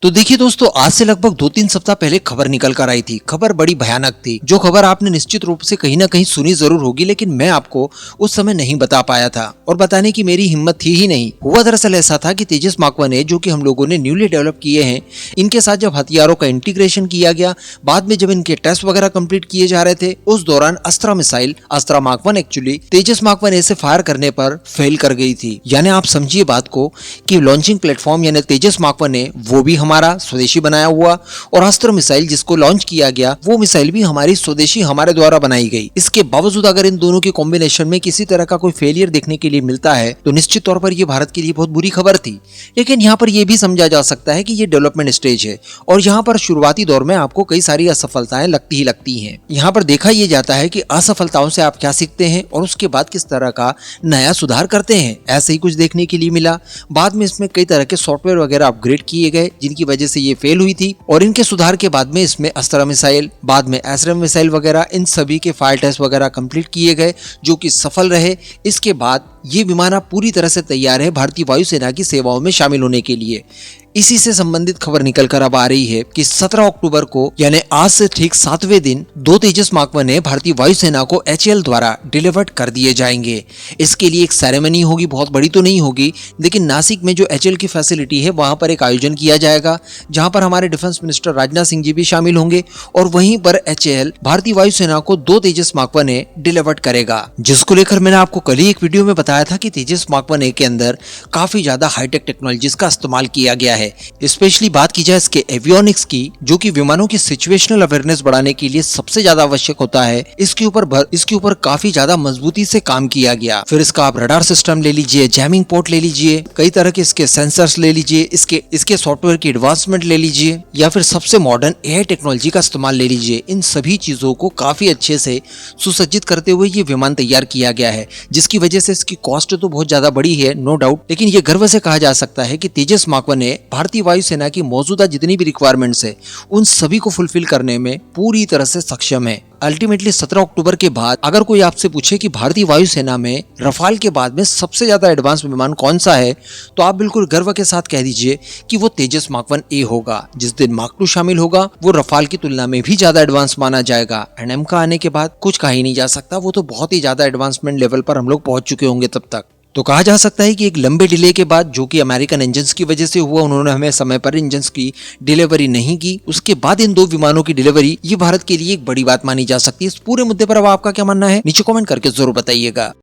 तो देखिए दोस्तों, आज से लगभग 2-3 सप्ताह पहले खबर निकल कर आई थी। खबर बड़ी भयानक थी। जो खबर आपने निश्चित रूप से कहीं ना कहीं सुनी जरूर होगी, लेकिन मैं आपको उस समय नहीं बता पाया था और बताने की मेरी हिम्मत थी ही नहीं। हुआ दरअसल ऐसा था कि तेजस मार्क 1 जो कि हम लोगों ने न्यूली डेवलप किए हैं, इनके साथ जब हथियारों का इंटीग्रेशन किया गया, बाद में जब इनके टेस्ट वगैरह कंप्लीट किए जा रहे थे, उस दौरान Astra missile, Astra mark 1 actually Tejas mark 1 से फायर करने पर फेल कर गई थी। यानी आप समझिए बात को कि लॉन्चिंग प्लेटफॉर्म यानी तेजस मार्क 1 वो भी हमारा स्वदेशी बनाया हुआ, और अस्त्र मिसाइल जिसको लॉन्च किया गया वो मिसाइल भी हमारी स्वदेशी हमारे द्वारा बनाई गई। इसके बावजूद अगर इन दोनों के कॉम्बिनेशन में किसी तरह का कोई फेलियर देखने के लिए मिलता है तो निश्चित तौर पर यह भारत के लिए बहुत बुरी खबर थी। लेकिन यहाँ पर यह भी समझा जा सकता है कि ये डेवलपमेंट स्टेज है और यहाँ पर शुरुआती दौर में आपको कई सारी असफलताएं लगती ही लगती हैं। यहाँ पर देखा यह जाता है कि असफलताओं से आप क्या सीखते हैं और उसके बाद किस तरह का नया सुधार करते हैं। ऐसे ही कुछ देखने के लिए मिला। बाद में इसमें कई तरह के सॉफ्टवेयर वगैरह अपग्रेड किए गए जिनकी वजह से ये फेल हुई थी, और इनके सुधार के बाद में इसमें अस्त्रा मिसाइल, बाद में एसरम मिसाइल वगैरह, इन सभी के फायर टेस्ट वगैरह कंप्लीट किए गए जो कि सफल रहे। इसके बाद ये विमान अब पूरी तरह से तैयार है भारतीय वायुसेना की सेवाओं में शामिल होने के लिए। इसी से संबंधित खबर निकल कर अब आ रही है कि 17 अक्टूबर को यानी आज से ठीक 7वें दिन 2 तेजस मार्क 1 भारतीय वायुसेना को HAL द्वारा डिलीवर्ड कर दिए जाएंगे। इसके लिए एक सेरेमनी होगी, बहुत बड़ी तो नहीं होगी, लेकिन नासिक में जो HAL की फैसिलिटी है वहां पर एक आयोजन किया जाएगा जहां पर हमारे डिफेंस मिनिस्टर राजनाथ सिंह जी भी शामिल होंगे, और वहीं पर HAL भारतीय वायुसेना को 2 तेजस मार्क 1 डिलीवर्ड करेगा, जिसको लेकर मैंने आपको कल ही एक वीडियो में बताया था कि तेजस मार्क 1 के अंदर काफी ज्यादा हाईटेक टेक्नोलॉजीज का इस्तेमाल किया गया है। स्पेशली बात की जाए इसके एवियोनिक्स की, जो कि विमानों की सिचुएशनल अवेयरनेस बढ़ाने के लिए सबसे ज्यादा आवश्यक होता है, इसके ऊपर काफी ज्यादा मजबूती से काम किया गया। फिर इसका आप रडार सिस्टम ले लीजिए, जैमिंग पोर्ट ले लीजिए, कई तरह के इसके सेंसर्स ले लीजिए, इसके सॉफ्टवेयर की एडवांसमेंट ले लीजिए, या फिर सबसे मॉडर्न AI टेक्नोलॉजी का इस्तेमाल ले लीजिए। इन सभी चीजों को काफी अच्छे से सुसज्जित करते हुए ये विमान तैयार किया गया है, जिसकी वजह से इसकी कॉस्ट तो बहुत ज्यादा बड़ी है, नो डाउट, लेकिन ये गर्व से कहा जा सकता है कि तेजस मार्क 1 भारतीय वायुसेना की मौजूदा जितनी भी रिक्वायरमेंट्स है उन सभी को फुलफिल करने में पूरी तरह से सक्षम है। अल्टीमेटली 17 अक्टूबर के बाद अगर कोई आपसे पूछे कि भारतीय वायुसेना में रफाल के बाद में सबसे ज्यादा एडवांस विमान कौन सा है, तो आप बिल्कुल गर्व के साथ कह दीजिए कि वो तेजस मार्क 1 होगा। जिस दिन मार्क 2 शामिल होगा वो रफाल की तुलना में भी ज्यादा एडवांस माना जाएगा। एंड का आने के बाद कुछ कहा ही नहीं जा सकता, वो तो बहुत ही ज्यादा एडवांसमेंट लेवल पर हम लोग पहुंच चुके होंगे तब तक। तो कहा जा सकता है कि एक लंबे डिले के बाद, जो कि अमेरिकन इंजन्स की वजह से हुआ, उन्होंने हमें समय पर इंजन्स की डिलीवरी नहीं की, उसके बाद इन 2 विमानों की डिलीवरी, ये भारत के लिए एक बड़ी बात मानी जा सकती है। इस पूरे मुद्दे पर अब आपका क्या मानना है नीचे कमेंट करके जरूर बताइएगा।